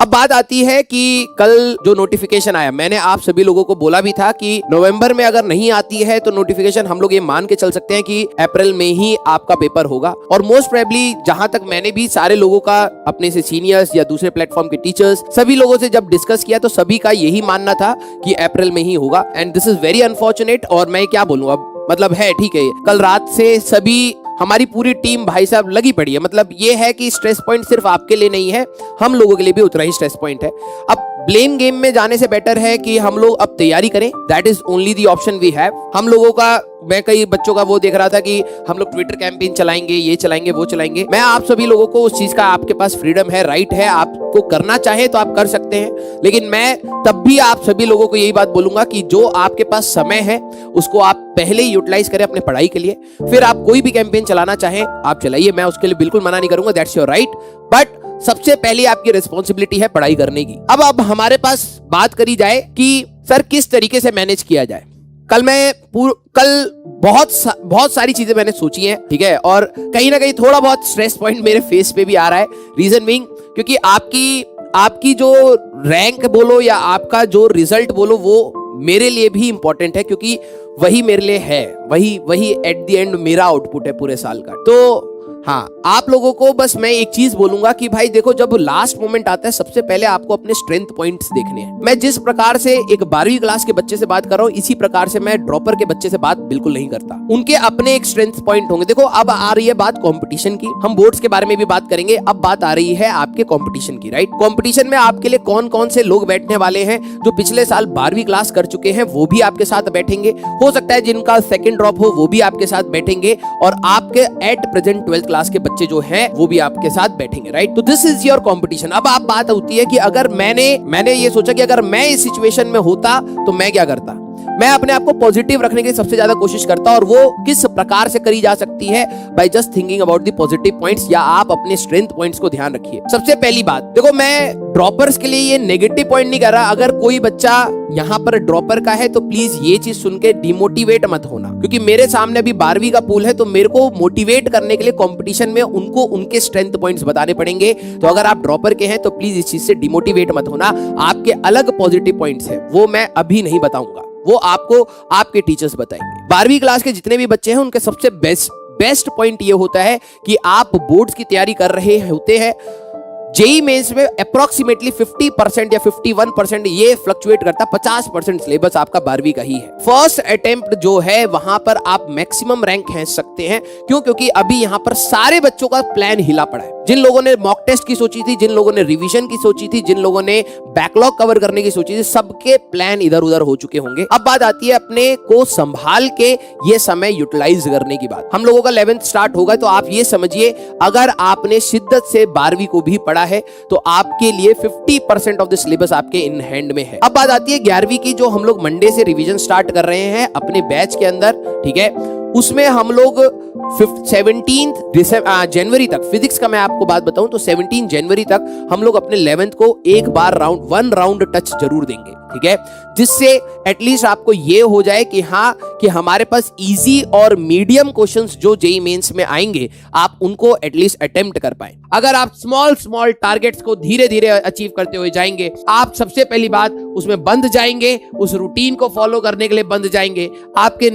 अब बात आती है कि कल जो नोटिफिकेशन आया, मैंने आप सभी लोगों को बोला भी था कि नवंबर में अगर नहीं आती है तो नोटिफिकेशन हम लोग ये मान के चल सकते हैं कि अप्रैल में ही आपका पेपर होगा। और मोस्ट प्रोबेबली जहां तक मैंने भी सारे लोगों का, अपने से सीनियर्स या दूसरे प्लेटफॉर्म के टीचर्स, सभी लोगों से जब डिस्कस किया तो सभी का यही मानना था कि अप्रैल में ही होगा। And this is very unfortunate. और मैं क्या बोलूं, अब मतलब है ठीक है, कल रात से सभी, हमारी पूरी टीम भाई साहब लगी पड़ी है। मतलब ये है कि स्ट्रेस पॉइंट सिर्फ आपके लिए नहीं है, हम लोगों के लिए भी उतना ही स्ट्रेस पॉइंट है। अब ब्लेम गेम में जाने से बेटर है कि हम लोग अब तैयारी करें। That is only the option we have. हम लोगों का, मैं कई बच्चों का वो देख रहा था कि हम लोग ट्विटर कैंपेन चलाएंगे, ये चलाएंगे, वो चलाएंगे। मैं आप सभी लोगों को उस चीज का, आपके पास फ्रीडम है, राइट है, आपको करना चाहे तो आप कर सकते हैं। लेकिन मैं तब भी आप सभी लोगों को यही बात बोलूंगा कि जो आपके पास समय है उसको आप पहले ही यूटिलाइज करें अपने पढ़ाई के लिए। फिर आप कोई भी कैंपेन चलाना चाहें आप चलाइए, मैं उसके लिए बिल्कुल मना नहीं करूंगा, दैट्स योर राइट। बट सबसे पहले आपकी रिस्पॉन्सिबिलिटी है पढ़ाई करने की। अब हमारे पास बात करी जाए कि सर किस तरीके से मैनेज किया जाए। कल बहुत सारी चीजें मैंने सोची हैं, ठीक है, और कहीं ना कहीं थोड़ा बहुत स्ट्रेस पॉइंट मेरे फेस पे भी आ रहा है। रीजन बीइंग क्योंकि आपकी जो रैंक बोलो या आपका जो रिजल्ट बोलो वो मेरे लिए भी इंपॉर्टेंट है, क्योंकि वही मेरे लिए है, वही एट द एंड मेरा आउटपुट है पूरे साल का। तो हाँ, आप लोगों को बस मैं एक चीज बोलूंगा कि भाई देखो, जब लास्ट मोमेंट आता है सबसे पहले आपको अपने स्ट्रेंथ पॉइंट्स देखने हैं। मैं जिस प्रकार से एक 12वीं क्लास के बच्चे से बात कर रहा हूँ, इसी प्रकार से मैं ड्रॉपर के बच्चे से बात बिल्कुल नहीं करता। उनके अपने एक स्ट्रेंथ पॉइंट होंगे। देखो, अब आ रही है बात कंपटीशन की, हम बोर्ड्स के बारे में भी बात करेंगे। अब बात आ रही है आपके कंपटीशन की, राइट। कंपटीशन में आपके लिए कौन कौन से लोग बैठने वाले हैं? जो पिछले साल 12वीं क्लास कर चुके हैं वो भी आपके साथ बैठेंगे। हो सकता है जिनका सेकंड ड्रॉप हो वो भी आपके साथ बैठेंगे, और आपके एट प्रेजेंट 12th क्लास के बच्चे जो हैं वो भी आपके साथ बैठेंगे, राइट। तो दिस इज योर कंपटीशन। अब आप बात होती है कि अगर मैंने ये सोचा कि अगर मैं इस सिचुएशन में होता तो मैं क्या करता। मैं अपने आप को पॉजिटिव रखने की सबसे ज्यादा कोशिश करता, और वो किस प्रकार से करी जा सकती है, by just thinking about the positive points, या आप अपने स्ट्रेंथ पॉइंट्स को ध्यान रखिए। सबसे पहली बात देखो, मैं ड्रॉपर्स के लिए ये नेगेटिव पॉइंट नहीं कर रहा। अगर कोई बच्चा यहाँ पर ड्रॉपर का है तो प्लीज ये चीज सुन के डिमोटिवेट मत होना, क्योंकि मेरे सामने अभी 12वीं का पूल है, तो मेरे को मोटिवेट करने के लिए कंपटीशन में उनको उनके स्ट्रेंथ पॉइंट्स बताने पड़ेंगे। तो अगर आप ड्रॉपर के हैं तो प्लीज इस चीज से डिमोटिवेट मत होना। आपके अलग पॉजिटिव पॉइंट्स है, वो मैं अभी नहीं बताऊंगा, वो आपको आपके टीचर्स बताएंगे। 12वीं क्लास के जितने भी बच्चे हैं उनके सबसे बेस्ट पॉइंट ये होता है कि आप बोर्ड्स की तैयारी कर रहे होते हैं। जेई मेंस में अप्रोक्सीमेटली 50% या 51%, ये फ्लक्चुएट करता, 50% सिलेबस आपका 12वीं का ही है। फर्स्ट अटेम्प्ट जो है वहां पर आप मैक्सिमम रैंक खींच सकते हैं। क्यों? क्योंकि अभी यहां पर सारे बच्चों का प्लान हिला पड़ा है। जिन लोगों ने मॉक टेस्ट की सोची थी, जिन लोगों ने रिवीजन की सोची थी, जिन लोगों ने बैकलॉग कवर करने की सोची थी, सबके प्लान इधर उधर हो चुके होंगे। अब बात आती है अपने को संभाल के ये समय यूटिलाइज करने की बात। हम लोगों का 11th स्टार्ट होगा, तो आप ये समझिए, अगर आपने शिद्दत से 12वीं को भी पढ़ा है तो आपके लिए 50% ऑफ द सिलेबस आपके इन हैंड में है। अब बात आती है 11वीं की, जो हम लोग मंडे से रिवीजन स्टार्ट कर रहे हैं अपने बैच के अंदर, ठीक है। उसमें हम लोग 17 जनवरी तक, फिजिक्स का मैं आपको बात बताऊं तो 17 जनवरी तक हम लोग अपने 11th को एक बार वन राउंड टच जरूर देंगे, ठीक है, जिससे एटलीस्ट आपको ये हो जाए कि हाँ, कि हमारे पास इजी और मीडियम क्वेश्चंस जो जेईई मेंस में आएंगे आप उनको एटलीस्ट अटेम्प्ट कर पाए। अगर आप स्मॉल टारगेट्स को धीरे धीरे अचीव करते हुए जाएंगे, आप सबसे पहली बात उसमें बंध जाएंगे, उस रूटीन को फॉलो करने के लिए बंध जाएंगे। आपके